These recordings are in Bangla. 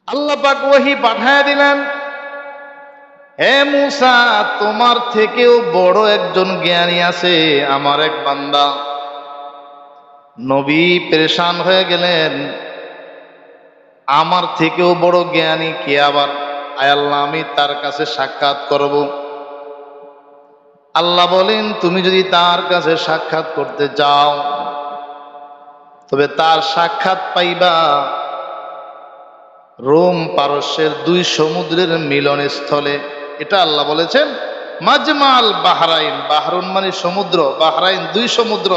আল্লাহ পাক ওহী পাঠায়া দিলেন, হে মূসা, তোমার থেকেও বড় একজন জ্ঞানী আছে, আমার এক বান্দা। নবী পেরেশান হয়ে গেলেন, আমার থেকেও বড় জ্ঞানী কে আবার? আয় আল্লাহ, আমি তার কাছে সাক্ষাৎ করব। আল্লাহ বলেন, তুমি যদি তার কাছে সাক্ষাৎ করতে চাও, তবে তার সাক্ষাৎ পাইবা রোম পারস্যের দুই সমুদ্রের মিলন স্থলে। এটা আল্লাহ বলেছেন, মাজমাল বাহরাইন, বাহরুন মানে সমুদ্র, বাহরাইন দুই সমুদ্র,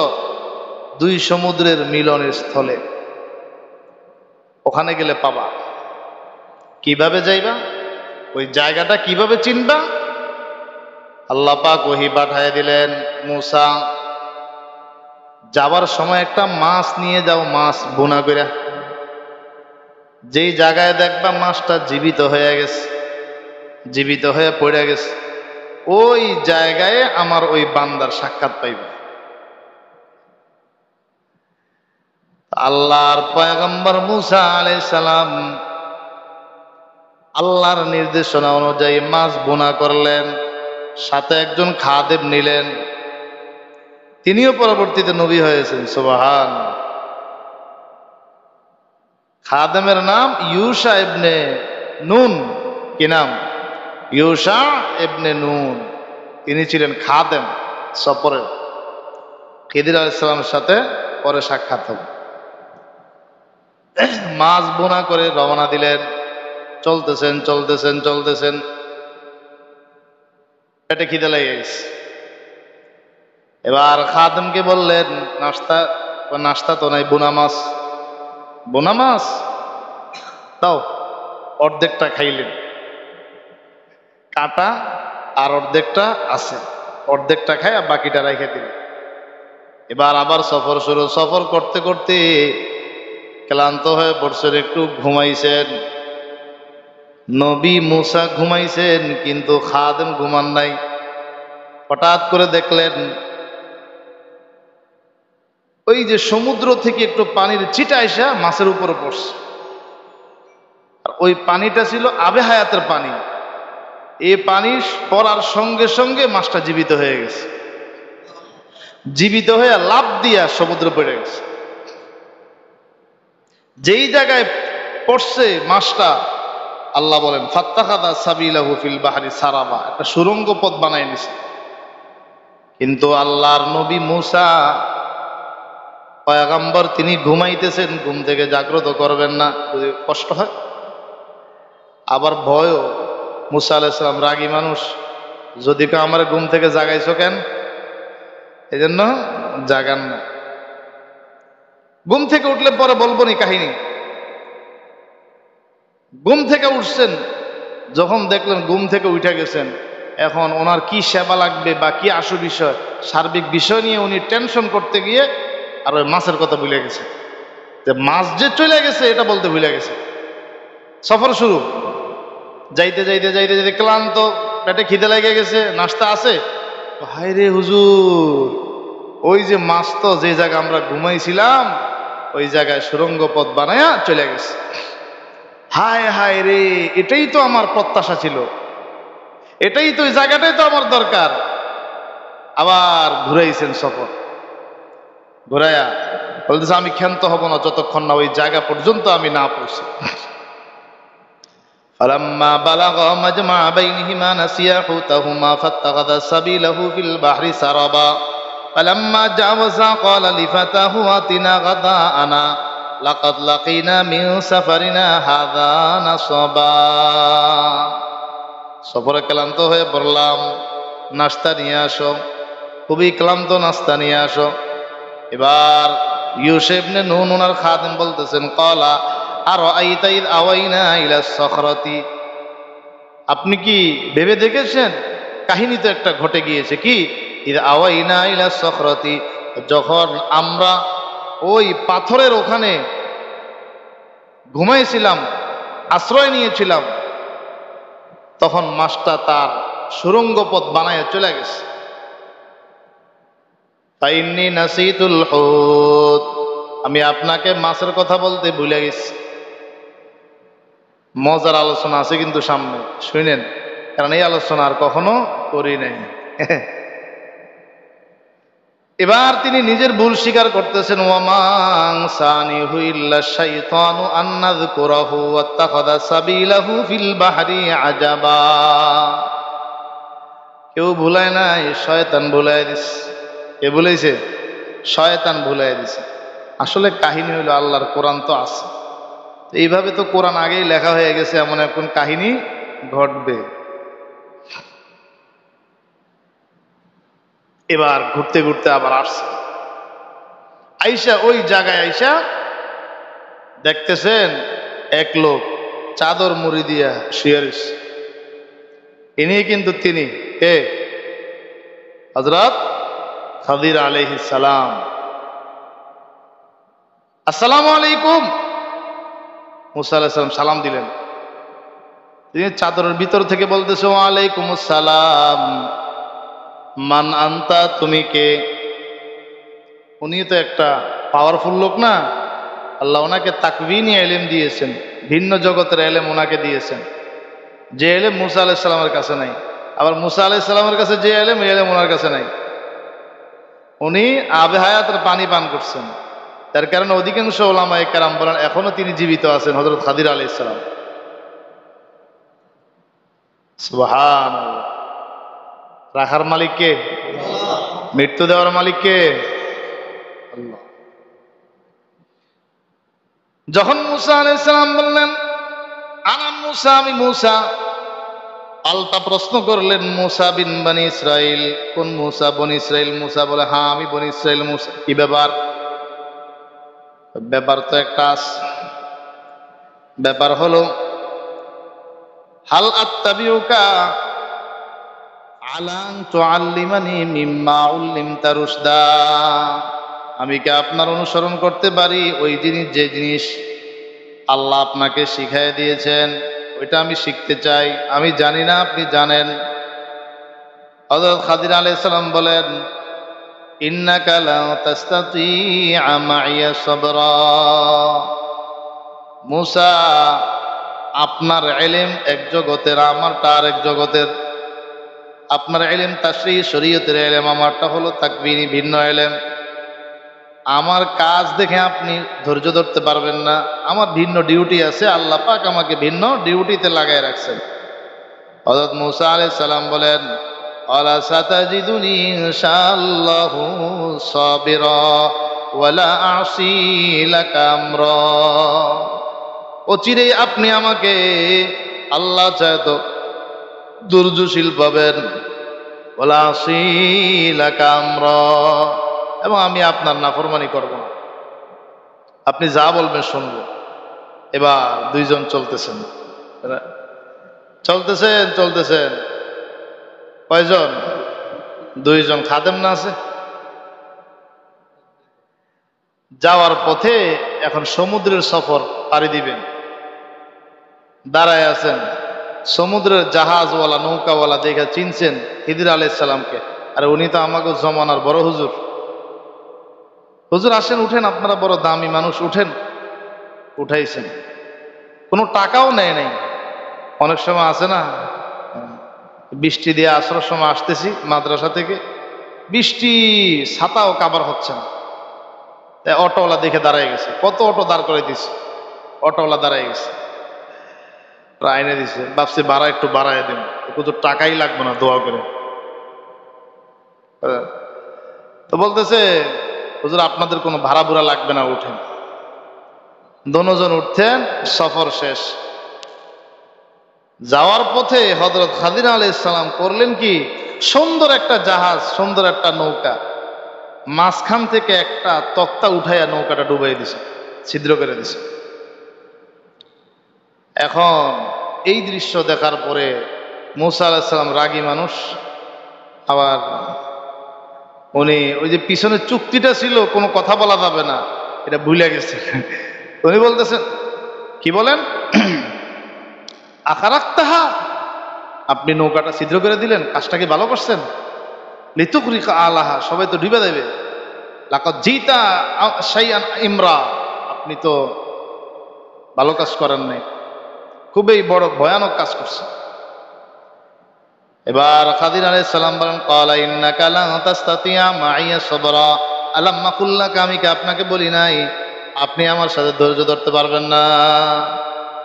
দুই সমুদ্রের মিলনের স্থলে। ওখানে গেলে পাবা। কিভাবে যাইবা? ওই জায়গাটা কিভাবে চিনবা? আল্লাহ পাক ওহী পাঠায় দিলেন, মূসা, যাবার সময় একটা মাছ নিয়ে যাও, মাছ বোনা করে। যেই জায়গায় দেখবা মাছটা জীবিত হয়ে গেছে, জীবিত হয়ে পড়ে গেছে, ওই জায়গায় আমার ওই বান্দার সাক্ষাৎ পাইবে। আল্লাহর পয়গম্বর মূসা আলাইহিস সালাম আল্লাহর নির্দেশনা অনুযায়ী মাছ বোনা করলেন, সাথে একজন খাদেম নিলেন, তিনিও পরবর্তীতে নবী হয়েছেন। সুবহান। খাদেমের নাম ইউশা ইবনে নুন। কি নাম? ইউশা ইবনে নুন। তিনি ছিলেন খাদেম সফরের। খিদির আলাইহিস সালামের সাথে পরে সাক্ষাৎ হবে। মাছ বোনা করে রওনা দিলেন। চলতেছেন চলতেছেন চলতেছেন, পেটে খিদে লেগে গেছে। এবার খাদেমকে বললেন, নাস্তা। নাস্তা তো নাই, বোনা মাছ। বোনা মাছ দাও। অর্ধেকটা খাইলেন, কাটা আর অর্ধেকটা আছে, অর্ধেকটা খাই আর বাকিটা রেখে দিলেন। এবার আবার সফর শুরু। সফর করতে করতে ক্লান্ত হয়ে পড়ছেন, একটু ঘুমাইছেন। নবী মূসা ঘুমাইছেন, কিন্তু খাদেম ঘুমান নাই। হঠাৎ করে দেখলেন ওই যে সমুদ্র থেকে একটু পানির ছিটা এসে মাছের উপরে পড়ছে। আর ওই পানিটা ছিল আবে হায়াতের পানি। এই পানি পড়ার সঙ্গে সঙ্গে মাছটা জীবিত হয়ে গেছে, জীবিত হয়ে লাফ দিয়া সমুদ্রে পড়ে গেছে। যেই জায়গায় পড়ছে মাছটা, আল্লাহ বলেন, ফাত্তাখাযা সাবিলাহু ফিল বাহরি সারাবা, একটা সুরঙ্গ পথ বানায় নিছে। কিন্তু আল্লাহর নবী মূসা পয়গম্বর, তিনি ঘুমাইতেছেন, ঘুম থেকে জাগ্রত করবেন না, যদি কষ্ট হয়। আবার ভয়ও। মূসা আলাইহিস সালাম রাগী মানুষ, যদি কেউ আমার ঘুম থেকে জাগাইছো কেন, এই জন্য জাগান না। ঘুম থেকে উঠলে পরে বলবো নি কাহিনী। ঘুম থেকে উঠছেন, যখন দেখলেন ঘুম থেকে উঠে গেছেন, এখন ওনার কি সেবা লাগবে বা কি আশু বিষয়, সার্বিক বিষয় নিয়ে উনি টেনশন করতে গিয়ে আর ওই মাছের কথা ভুলে গেছে। যে মাছ যে চলে গেছে এটা বলতে ভুলে গেছে। সফর শুরু। যাইতে যাইতে যাইতে যাইতে ক্লান্ত, পেটে খিদে লেগে গেছে, নাস্তা আছে। হায় রে হুজুর, ওই যে মাছ তো যে জায়গায় আমরা ঘুমাইছিলাম, ওই জায়গায় সুরঙ্গ পথ বানায়া চলে গেছে। হায় হায় রে, এটাই তো আমার প্রত্যাশা ছিল, এটাই তো, ওই জায়গাটাই তো আমার দরকার। আবার ঘুরাইছেন সফর। ঘুরাইয়া বলতেছে, আমি ক্ষান্ত হব না যতক্ষণ না ওই জায়গা পর্যন্ত আমি না পৌঁছি। فلما بلغ مجمع بينهما نسيا حوتهما فاتخذ سبيله في البحر سربا فلما جاوزا قال لفتاه آتنا غداءنا لقد لقينا من سفرنا هذا نصبا। সফরে ক্লান্ত হয়ে পড়লাম, নাস্তা নিয়ে আসো। খুবই ক্লান্ত, নাস্তা নিয়ে আসো। এবার ইউসা ইবনে নুন ওনার খাদেম বলতেছেন, ক্বালা আরাআইতা ইয আওয়াইনা ইলা সখরাতি, আপনি কি ভেবে দেখেছেন? কাহিনী তো একটা ঘটে গিয়েছে। কি? ইয আওয়াইনা ইলা সখরাতি, যখন আমরা ওই পাথরের ওখানে ঘুমাইছিলাম, আশ্রয় নিয়েছিলাম, তখন মাছটা তার সুরঙ্গ পথ বানায় চলে গেছে। ফাইন্নী নাসিতুল হুত, আমি আপনাকে মাছের কথা বলতে ভুলে গেছি। মজার আলোচনা আছে কিন্তু সামনে, শুনেন, কারণ এই আলোচনা আর কখনো করি নাই। এবার তিনি নিজের ভুল স্বীকার করতেছেন। ওয়ামান সানিহু ইল্লা শাইতানু আন নাযকুরাহু ওয়াত্তাখাযা সাবিলাহু ফিল বাহরি আজাবা। কেউ ভুলায় নাই, শয়তান ভুলায় দিছে। কে ভুলাইছে? শয়তান ভুলায় দিছে। আসলে কাহিনী হলো আল্লাহর কোরআন তো আছে, এইভাবে তো কোরআন আগেই লেখা হয়ে গেছে, এমন এখন কাহিনী ঘটবে। এবার ঘুরতে ঘুরতে আবার আসছে। আইসা ওই জায়গায় আইসা দেখতেছেন এক লোক চাদর মুড়ি দিয়া শুয়ে রয়েছে। ইনি কিন্তু তিনি কে? হযরত খাদির আলাইহিস সালাম। আসসালামু আলাইকুম। মুসা আলাইহিস সালাম সালাম দিলেন। তিনি চাদরের ভিতর থেকে বলতেছে, ওয়া আলাইকুমুস সালাম। মান আনতা, তুমি কে? উনি তো একটা পাওয়ারফুল লোক না, আল্লাহ ওনাকে তাকওয়িনী ইলম দিয়েছেন, ভিন্ন জগতের ইলম ওনাকে দিয়েছেন, যে ইলম মুসা আলাইহিস সালামের কাছে নাই। আবার মুসা আলাইহিস সালামের কাছে যে ইলম, এই ইলম ওনার কাছে নাই। উনি আবে হায়াতের পানি পান করছেন, তার কারণে অধিকাংশ উলামায়ে কেরাম বলেন এখনো তিনি জীবিত আছেন, হযরত খাদির আলাইহিস সালাম। সুবহানাল্লাহ। রাখার মালিক কে? মৃত্যু দেওয়ার মালিক কে? আল্লাহ। যখন মুসা আলাইহিস সালাম বললেন আনা মুসা, আমি মুসা, পাল্টা প্রশ্ন করলেন, মুসা বিন বনি ইসরাইল? কোন মুসা? বনি ইসরাইল। মুসা বলে, হ্যাঁ আমি বনি ইসরাইল। মুসা, কি ব্যাপার? ব্যাপার তো একটা আছে। ব্যাপার হলো, হাল আত্তাবিউকা আলা আন তুআল্লিমানি মিম্মা উল্লিমতা রুশদা। আমি কি আপনার অনুসরণ করতে পারি ওই জিনিস, যে জিনিস আল্লাহ আপনাকে শিখাই দিয়েছেন, ওইটা আমি শিখতে চাই। আমি জানি না, আপনি জানেন। হযরত খাদির আলাইহিস সালাম বলেন, ইন্নাকা লা তাস্তাতিআ মাইয়া সাবরা। মুসা, আপনার ইলম এক জগতের, আমারটা আরেক জগতের। আপনার ইলম তাশরীহ শরীয়তের ইলম, আমারটা হলো তাকওয়িনী, ভিন্ন ইলম। আমার কাজ দেখে আপনি ধৈর্য ধরতে পারবেন না, আমার ভিন্ন ডিউটি আছে, আল্লাহ পাক আমাকে ভিন্ন ডিউটিতে লাগায় রাখছেন। হযরত মুসা আলাইহিস সালাম বলেন, আলা সাতাজিদুনি ইনশাআল্লাহু সাবিরা ওয়ালা আসি লাকা আমরা। অচিরেই আপনি আমাকে, আল্লাহ চায় তো, ধৈর্যশীল পাবেন। ওয়ালা আসি লাকা আমরা, এবং আমি আপনার নাফরমানি করব না, আপনি যা বলবেন শুনবো। এবার দুইজন চলতেছেন, চলতেছেন চলতেছেন। কয়জন? দুইজন খাদেম না আছে? যাওয়ার পথে এখন সমুদ্রের সফর পাড়ি দিবেন, দাঁড়ায় আছেন। সমুদ্রের জাহাজওয়ালা, নৌকাওয়ালা দেখে চিনছেন খিদির আলাইহিস সালামকে। আর উনি তো আমাকে জমানার বড় হুজুর। হুজুর আসেন, উঠেন, আপনারা বড় দামি মানুষ, উঠেন। উঠাইছেন, কোনো টাকাও নেয় নাই। অনেক সময় আছে না, বৃষ্টি দিয়ে আসর সময় আসতেছি মাদ্রাসা থেকে, বৃষ্টি, ছাতাও কাবার হচ্ছে না, তাই অটোওয়ালা দেখে দাঁড়ায় গেছে। কত অটো দাঁড় করে দিছে, অটোওয়ালা দাঁড়ায় গেছে, আইনে দিছে। ভাবছি ভাড়া একটু বাড়ায় দেন, তো টাকাই লাগবে না, দোয়া করে। তো বলতেছে, হুজুর আপনাদের কোনো ভাড়া বুড়া লাগবে না, উঠেন। দোনোজন উঠতেন। সফর শেষ। যাওয়ার পথে হযরত খাদির আলাইহিস সালাম করলেন কি, সুন্দর একটা জাহাজ, সুন্দর একটা নৌকা, মাঝখান থেকে একটা তক্তা উঠাইয়া নৌকাটা ডুবাই দিছে, ছিদ্র করে দিছে। এখন এই দৃশ্য দেখার পরে মুসা আলাইহিস সালাম রাগী মানুষ, আবার উনি ওই যে পিছনে চুক্তিটা ছিল, কোনো কথা বলা যাবে না, এটা ভুলে গেছে। উনি বলতেছেন, কি বলেন? আখারাক্তাহা, আপনি নৌকাটা ছিদ্র করে দিলেন, কাজটা কি ভালো করছেন? লিতুগরিকা আলাহা, সবাই তো ডুবে দেবে। লাকাদ জিতা শাইআন ইমরা, আপনি তো ভালো কাজ করেন নাই, খুবই বড় ভয়ানক কাজ করছে। এবার খাদির আলাইহিস সালাম বলেন, ক্বালা ইন্নাকা লান তাসতাতিয়া মাইয়া সাবরা, আলাম্মা কুল্লাকা, আমি কি আপনাকে বলি নাই আপনি আমার সাথে ধৈর্য ধরতে পারবেন না?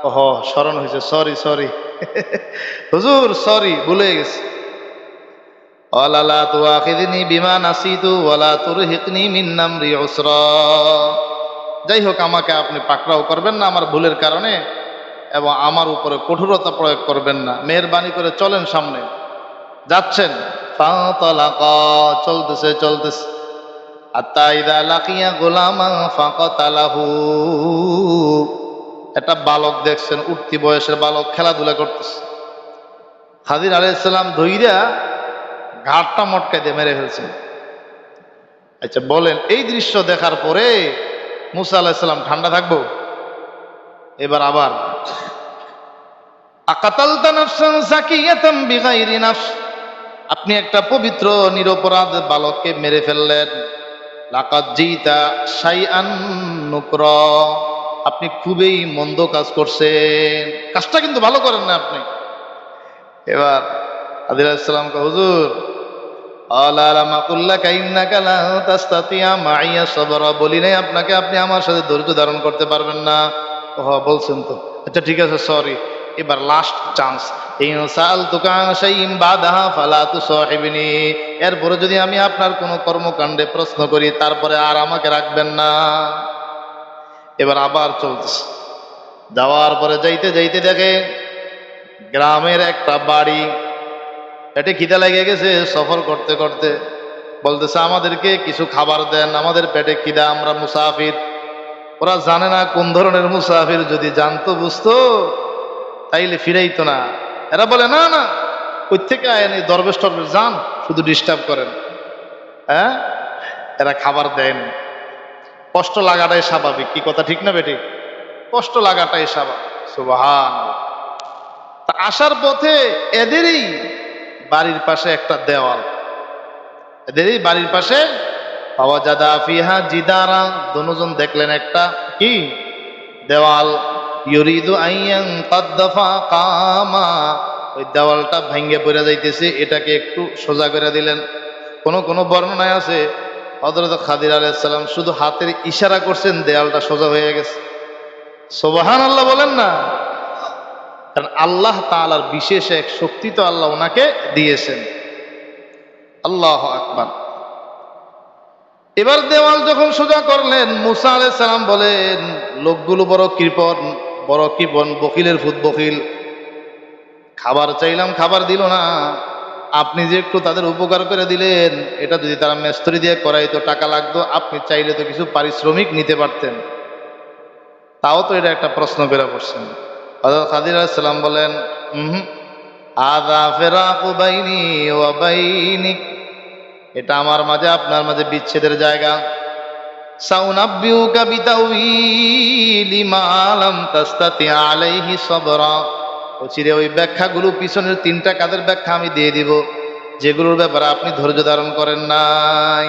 ওহ, স্মরণ হয়েছে, সরি সরি হুজুর সরি, ভুলে গেছি। ক্বালা লা তুআখিযনি বিমা নাসিতু ওয়ালা তুরহিকনি মিন আমরি উসরা, যাই হোক আমাকে আপনি পাকড়াও করবেন না আমার ভুলের কারণে, এবং আমার উপরে কঠোরতা প্রয়োগ করবেন না, মেহেরবানি করে চলেন সামনে। যাচ্ছেন, ফাতালাকা, চলতেছে চলতেছে, হাত্তা ইযা লাকিয়া গুলামান ফাকাতালাহু, একটা বালক দেখছেন, উঠতি বয়সের বালক, খেলাধুলা করতেছে। খাদির আলাইহিস সালাম ধইরা ঘাটটা মটকাই দিয়ে মেরে ফেলছেন। আচ্ছা বলেন, এই দৃশ্য দেখার পরে মুসা আলাইহিস সালাম ঠান্ডা থাকবো? এবার আবার, আকাতালতা নাফসান যাকিয়াতাম বিগাইরি নাফস, আপনি একটা পবিত্র নিরপরাধ বালককে মেরে ফেললেন। লাকাদ জিতা শাইআন নুকরা, আপনি খুবই মন্দ কাজ করছেন, কাজটা কিন্তু ভালো করেন না আপনি। এবার খাদির আলাইহিস সালাম কয়, হুজুর ক্বালা আলাম আকুল লাকা ইন্নাকা লা তাসতাতিয়া মাইয়া সাবরা, বলি নাই আপনাকে আপনি আমার সাথে ধৈর্য ধারণ করতে পারবেন না? ও বলছেন তো, আচ্ছা ঠিক আছে সরি, এবার লাস্ট চান্স, এরপরে যদি আমি আপনার কোনো কর্মকাণ্ডে প্রশ্ন করি তারপরে আর আমাকে রাখবেন না। এবার আবার চলতেছে, যাওয়ার পরে যাইতে যাইতে দেখে গ্রামের একটা বাড়ি, পেটে খিদা লেগে গেছে, সফর করতে করতে বলতেছে আমাদেরকে কিছু খাবার দেন, আমাদের পেটে খিদা, আমরা মুসাফির। ওরা জানে না কোন ধরনের মুসাফির, যদি জানতো বুঝতো তাইলে ফিরাইতো না। এরা বলে না না, কই থেকে আয়েন, এই দরবেশ টরবেশ যান, শুধু ডিস্টার্ব করেন। হ্যাঁ, এরা খাবার দেন। কষ্ট লাগাটাই স্বাভাবিক, কি কথা ঠিক না বেটি? কষ্ট লাগাটাই স্বাভাবিক। সুবহানাল্লাহ। তা আসার পথে এদেরই বাড়ির পাশে একটা দেওয়াল, এদেরই বাড়ির পাশে ফাওয়াজাদা ফিহা জিদারা, দুজন দেখলেন একটা কি দেওয়াল, ইউরিদু আইয়ান কাদ্দাফা কামা, ওই দেওয়ালটা ভেঙে পড়ে যাইতেছে, এটাকে একটু সোজা করে দিলেন। কোন কোন বর্ণনায় আছে হযরত খাদির আলাইহিস সালাম শুধু হাতের ইশারা করছেন, দেওয়ালটা সোজা হয়ে গেছে। সুবহানাল্লাহ বলেন না? কারণ আল্লাহ তাআলার বিশেষ এক শক্তি তো আল্লাহ ওনাকে দিয়েছেন। আল্লাহু আকবার। এবার দেওয়াল যখন সোজা করলেন, মুসা আলাইহিস সালাম বলেন, লোকগুলো বড় কৃপণ, বড় কৃপণ, বকিলের ফুত বকিল। খাবার চাইলাম, খাবার দিল না। আপনি যে একটু তাদের উপকার করে দিলেন, এটা যদি তারা মেস্তরি দিয়ে করাইতো টাকা লাগতো, আপনি চাইলে তো কিছু পারিশ্রমিক নিতে পারতেন, তাও তো এটা একটা প্রশ্ন করে বসছেন। হযরত খাদির আলাইহিস সালাম বলেন, আযা ফিরাকু বাইনি ওয়া বাইনিক, এটা আমার মাঝে আপনার মাঝে বিচ্ছেদের জায়গা। সাউনাব্বিউকা বিতাউইলি মা লাম তাসতাতি আলাইহি সাবরা, চিরে ওই ব্যাখ্যাগুলো, পিছনের 3টা কাজের ব্যাখ্যা আমি দিয়ে দিব, যেগুলোর ব্যাপারে আপনি ধৈর্য ধারণ করেন নাই।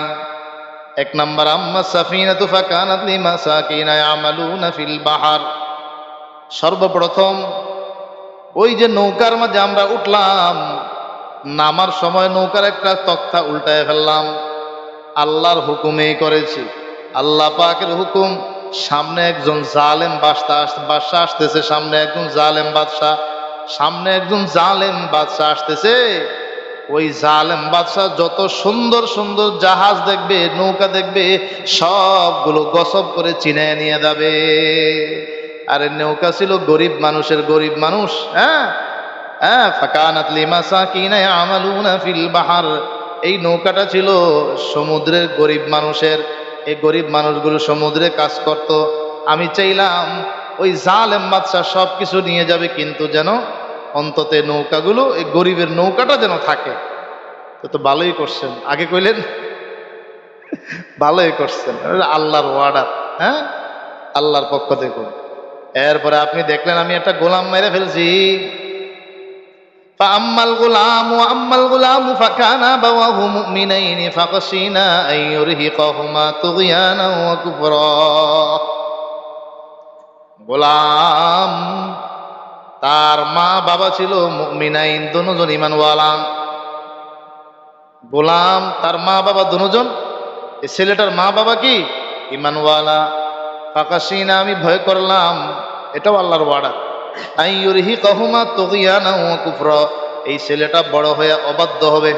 1 নাম্বার, আম্মা সাফিনাতু ফাকানাত লিমাসাকিনা ইয়ামালুনা ফিল বাহর, সর্বপ্রথম ওই যে নৌকার মাঝে আমরা উঠলাম, নামার সময় নৌকার একটা তক্তা উল্টায় ফেললাম, আল্লাহর হুকুমেই করেছি, আল্লাহ পাকের হুকুম। সামনে একজন জালেম বাদশা আসতেছে, সামনে একজন জালেম বাদশা, সামনে একজন জালেম বাদশা আসতেছে। ওই জালেম বাদশা যত সুন্দর সুন্দর জাহাজ দেখবে, নৌকা দেখবে, সবগুলো গসব করে চিনায় নিয়ে যাবে। আরে নৌকা ছিল গরিব মানুষের, গরিব মানুষ। হ্যাঁ হ্যাঁ, ফাকানাত লিমাসাকিনা ইয়ামালুনা ফিল বাহর, এই নৌকাটা ছিল সমুদ্রের গরিব মানুষের। এই গরিব মানুষগুলো সমুদ্রে কাজ করত। আমি চাইলাম ওই জালেম বাদশা সব কিছু নিয়ে যাবে, কিন্তু যেন অন্তত নৌকাগুলো, এই গরিবের নৌকাটা যেন থাকে। তো ভালোই করছেন, আগে কইলেন ভালোই করছেন, আল্লাহর ওয়ার্ডার। হ্যাঁ, আল্লাহর পক্ষ থেকে। এরপরে আপনি দেখলেন আমি একটা গোলাম মেরে ফেলছি। فأما الغلام فكان أبواه مؤمنين فخشينا أن يرهقهما طغيانا وكفرا। গোলাম তার মা বাবা ছিল মুমিনাইন, দুজন ঈমানওয়ালা গোলাম। তার মা বাবা দুজন, এই ছেলেটার মা বাবা কি ঈমানওয়ালা। ফাকাশিনা, আমি ভয় করলাম, এটাও আল্লাহর ওয়াদা, আইয়ুরহিকাহুমা তুগয়ানা ওয়া কুফরা, এই ছেলেটা বড় হয়ে অবাধ্য হবে,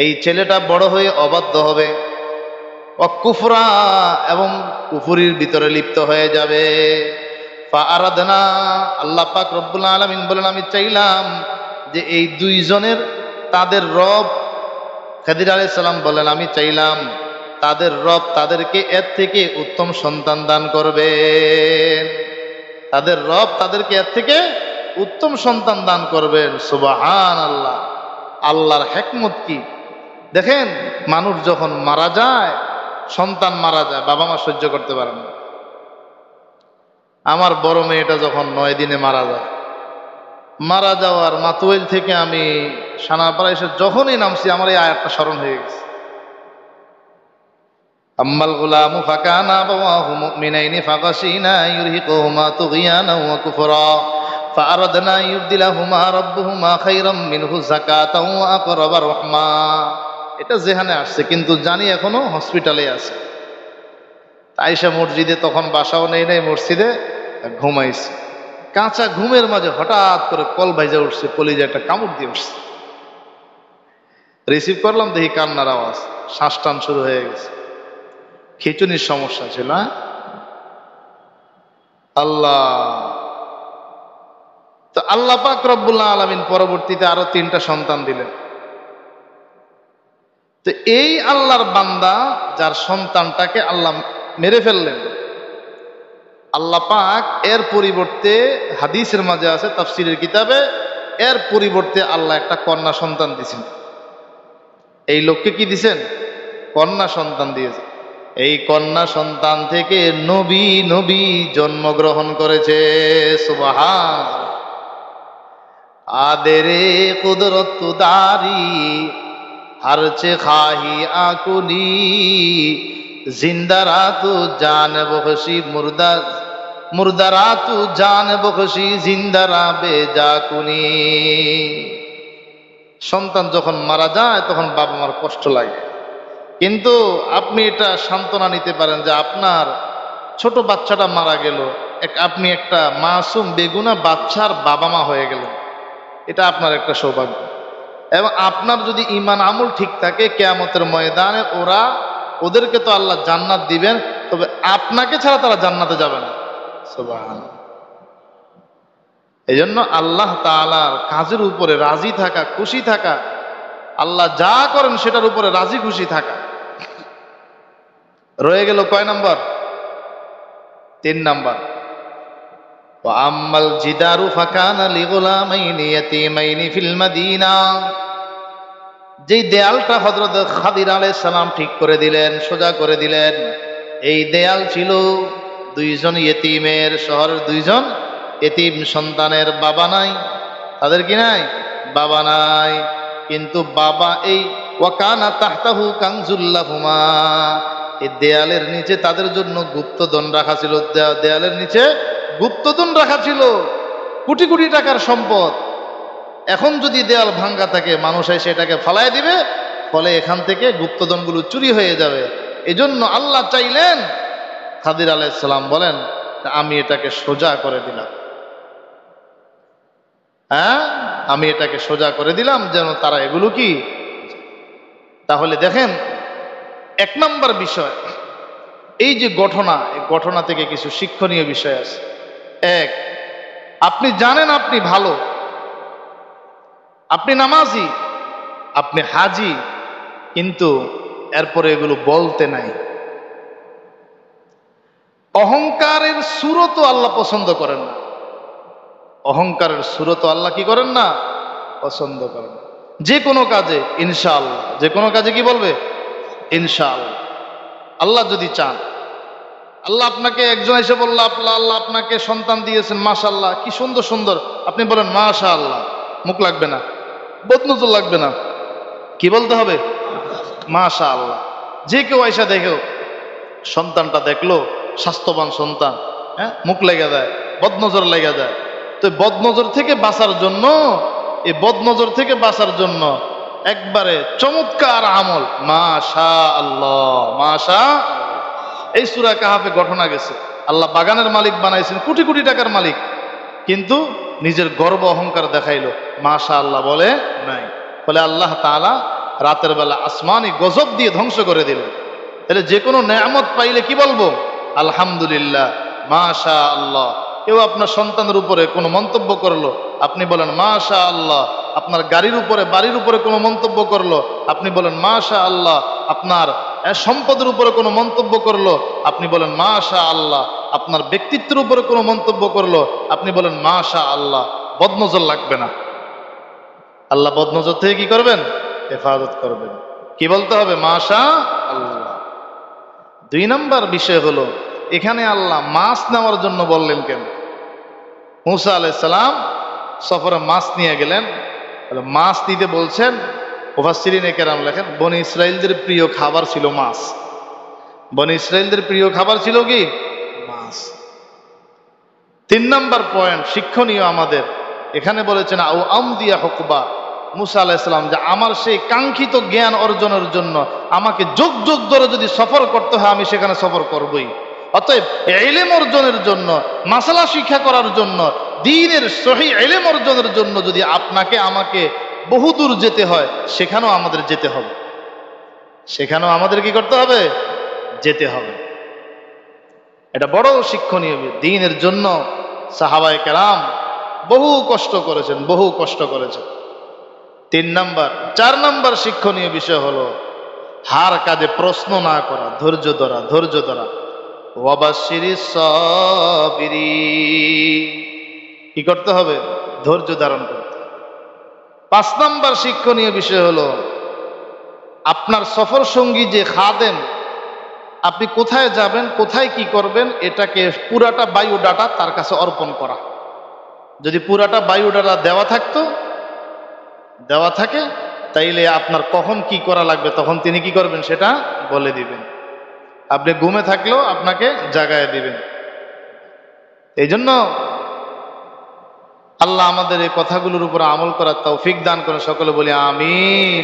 এই ছেলেটা বড় হয়ে অবাধ্য হবে, ওয়া কুফরা, এবং কুফরির ভিতরে লিপ্ত হয়ে যাবে। ফাআরাদনা, আল্লাহ পাক রব্বুল আলামিন বলেন আমি চাইলাম যে এই দুইজনের তাদের রব, খাদির আলাইহিস সালাম বলেন আমি চাইলাম তাদের রব তাদেরকে এর থেকে উত্তম সন্তান দান করবেন, তাদের রব তাদেরকে এর থেকে উত্তম সন্তান দান করবেন। সুবহানাল্লাহ, আল্লাহর হিকমত কি দেখেন। মানুষ যখন মারা যায়, সন্তান মারা যায়, বাবা মা সহ্য করতে পারেন না। আমার বড় মেয়েটা যখন 9 দিনে মারা যায়, মারা যাওয়ার মাতুয়েল থেকে আমি সানাপাড়া এসে যখনই নামছি আমার এই আয়াতটা স্মরণ হয়ে গেছে। আম্মাল গুলামু ফাকানা আবাওয়াহু মুমিনাইনি ফাগাশিনা ইউরহিকুহুমা তুগয়ানা ওয়া কুফরা ফাআরাদনা ইউবদিলাহুমা রাব্বুহুমা খায়রাম মিনহু যাকাতাও ওয়া আকরাবা রাহমা। এটা যেখানে আসছে, কিন্তু জানি এখনো হসপিটালে আছে। আয়েশা মসজিদে তখন বাসাও নেই নাই, মসজিদে ঘুমাইছে। কাঁচা ঘুমের মাঝে হঠাৎ করে কল ভাইজা উঠছে, কলিজা একটা কামড় দিয়ে উঠছে। রিসিভ করলাম, দেখি কান্নার আওয়াজ, শ্বাস টান শুরু হয়ে গেছে। খিচুনির সমস্যা ছিল। আল্লাহ, তো আল্লাহ পাক রব্বুল আলামিন পরবর্তীতে আরো 3টা সন্তান দিলেন। তো এই আল্লাহর বান্দা যার সন্তানটাকে আল্লাহ মেরে ফেললেন, আল্লাহ পাক এর পরিবর্তে, হাদিসের মাঝে আছে তাফসীরের কিতাবে, এর পরিবর্তে আল্লাহ একটা কন্যা সন্তান দিয়েছেন। এই লোককে কি দিছেন? কন্যা সন্তান দিয়েছে। এই কন্যা সন্তান থেকে নবী জন্মগ্রহণ করেছে। সুবহান। আদেরে কুদরত দারি হারচে খাহি আকুনি জিন্দারাতু জান বখশি মুর্দারাতু জান বখশি জিন্দারা বেজাকুনি। সন্তান যখন মারা যায় তখন বাবা মার কষ্ট লাগে, কিন্তু আপনি এটা সান্ত্বনা নিতে পারেন যে আপনার ছোট বাচ্চাটা মারা গেল, আপনি একটা মাসুম বেগুনা বাচ্চার বাবা মা হয়ে গেলেন, এটা আপনার একটা সৌভাগ্য। এবং আপনার যদি ঈমান আমল ঠিক থাকে, কিয়ামতের ময়দানে ওদেরকে তো আল্লাহ জান্নাত দিবেন, তবে আপনাকে ছাড়া তারা জান্নাতে যাবে না। সুবহানাল্লাহ। এই জন্য আল্লাহ তাআলার কাজের উপরে রাজি থাকা, খুশি থাকা, আল্লাহ যা করেন সেটার উপরে রাজি খুশি থাকা। রয়ে গেল কয় নাম্বার? 3 নাম্বার। ওয়া আম্মাল জিদারু ফাকানা লিগুলামাইনি ইয়াতীমাইনি ফিল মাদিনা। যেই দেয়ালটা হযরত খাদির আলাইহিস সালাম ঠিক করে দিলেন, সোজা করে দিলেন, এই দেয়াল ছিল 2জন ইয়েতিমের, শহরের 2জন এতিম সন্তানের বাবা নাই। তাদের কি নাই? বাবা নাই। কিন্তু বাবা, এই ওয়াকানা তাহতাহু কানজুল লাহুমা, এই দেয়ালের নিচে তাদের জন্য গুপ্তধন রাখা ছিল। দেয়ালের নিচে গুপ্তধন রাখা ছিল, কোটি কোটি টাকার সম্পদ। এখন যদি দেয়াল ভাঙ্গা থাকে, মানুষ এসে এটাকে ফালায় দিবে, ফলে এখান থেকে গুপ্তধনগুলো চুরি হয়ে যাবে। এজন্য আল্লাহ চাইলেন, খাদির আলাইহিস সালাম বলেন, আমি এটাকে সোজা করে দিলাম। আমি এটাকে সোজা করে দিলাম যেন তারা এগুলো কি। তাহলে দেখেন, 1 নম্বর বিষয়, এই যে ঘটনা, এই ঘটনা থেকে কিছু শিক্ষণীয় বিষয় আছে। 1, আপনি জানেন আপনি ভালো, আপনি নামাজি, আপনি হাজি, কিন্তু এরপরে এগুলো বলতে নাই। অহংকারের সুরত আল্লাহ পছন্দ করেন না। অহংকারের সুরত আল্লাহ কি করেন না? পছন্দ করেন না। যে কোনো কাজে ইনশাআল্লাহ, যে কোনো কাজে কি বলবে? ইনশাআল্লাহ। আল্লাহ যদি চান, আল্লাহ আপনাকে, একজন এসে বলল আল্লাহ আপনাকে সন্তান দিয়েছেন, মাশাআল্লাহ, কি সুন্দর সুন্দর, আপনি বলেন মাশাআল্লাহ, মুখ লাগবে না, বদনজর লাগবে না, কি বলতে হবে? মাশাআল্লাহ। যে কেউ আয়সা দেখেও, সন্তানটা দেখলো স্বাস্থ্যবান সন্তান, মুখ লেগে যায়, বদনজর লেগে যায়, তো বদনজর থেকে বাঁচার জন্য, এই বদনজর থেকে বাঁচার জন্য একবারে চমৎকার আমল, মাশা আল্লাহ মাশা। এই সূরা কাহাফে ঘটনা গেছে, আল্লাহ বাগানের মালিক বানাইছেন, কোটি কোটি টাকার মালিক, কিন্তু নিজের গর্ব অহংকার দেখাইলো, মাশা আল্লাহ বলে নাই। বলে আল্লাহ তাআলা রাতের বেলা আসমানি গজব দিয়ে ধ্বংস করে দিল। তাহলে যে কোনো নেয়ামত পাইলে কি বলবো? আলহামদুলিল্লাহ, মাশা আল্লাহ। কেউ আপনার সন্তানের উপরে কোনো মন্তব্য করলো, আপনি বলেন মাশা আল্লাহ। আপনার গাড়ির উপরে, বাড়ির উপরে কোনো মন্তব্য করলো, আপনি বলেন মাশা আল্লাহ। আপনার সম্পদের উপরে কোনো মন্তব্য করলো, আপনি বলেন মাশা আল্লাহ। আপনার ব্যক্তিত্বের উপরে কোনো মন্তব্য করলো, আপনি বলেন মাশা আল্লাহ। বদনজর লাগবে না। আল্লাহ বদনজর থেকে কি করবেন? হেফাজত করবেন। কি বলতে হবে? মাশা আল্লাহ। 2 নম্বর বিষয় হলো, এখানে আল্লাহ মাছ নেওয়ার জন্য বললেন কেন? মুসা আলাইহিস সালাম সফরে মাছ নিয়ে গেলেন, মাছ নিতে বলছেন। মুফাসসিরিনে কেরাম লেখেন, বনি ইসরাইলদের প্রিয় খাবার ছিল মাছ। বনি ইসরাইলদের প্রিয় খাবার ছিল কি? মাছ। 3 নম্বর পয়েন্ট শিক্ষণীয় আমাদের, এখানে বলেছেন আও আমদিয়া হুকবা, মুসা আলাইহিস সালাম যে আমার সেই কাঙ্ক্ষিত জ্ঞান অর্জনের জন্য আমাকে যুগ যুগ ধরে যদি সফর করতে হয়, আমি সেখানে সফর করবই। অতএব ইলম অর্জনের জন্য, মাসালা শিক্ষা করার জন্য, দ্বীনের সহিহ ইলম অর্জনের জন্য যদি আপনাকে আমাকে বহুদূর যেতে হয়, সেখানেও আমাদের যেতে হবে। সেখানেও আমাদের কি করতে হবে? যেতে হবে। এটা বড় শিক্ষণীয়। দ্বীনের জন্য সাহাবায়ে কেরাম বহু কষ্ট করেছেন, বহু কষ্ট করেছেন। 3 নম্বর। 4 নম্বর শিক্ষণীয় বিষয় হলো, হার কাজে প্রশ্ন না করা, ধৈর্য ধরা, ধৈর্য ধরা। ওয়াবাশশিরিস সাবিরিন, কি করতে হবে? ধৈর্য ধারণ করতে হবে। 5 নম্বর শিক্ষণীয় বিষয় হলো, আপনার সফর সঙ্গী যে খাদেম, আপনি কোথায় যাবেন, কোথায় কি করবেন, এটাকে পুরাটা বায়োডাটা তার কাছে অর্পণ করা। যদি পুরাটা বায়োডাটা দেওয়া থাকে, তাইলে আপনার কখন কি করা লাগবে তখন তিনি কি করবেন সেটা বলে দিবেন। আপনি ঘুমে থাকলেও আপনাকে জাগায় দিবেন। এই জন্য আল্লাহ আমাদের এই কথাগুলোর উপর আমল করার তৌফিক দান করে। সকলে বলি আমিন।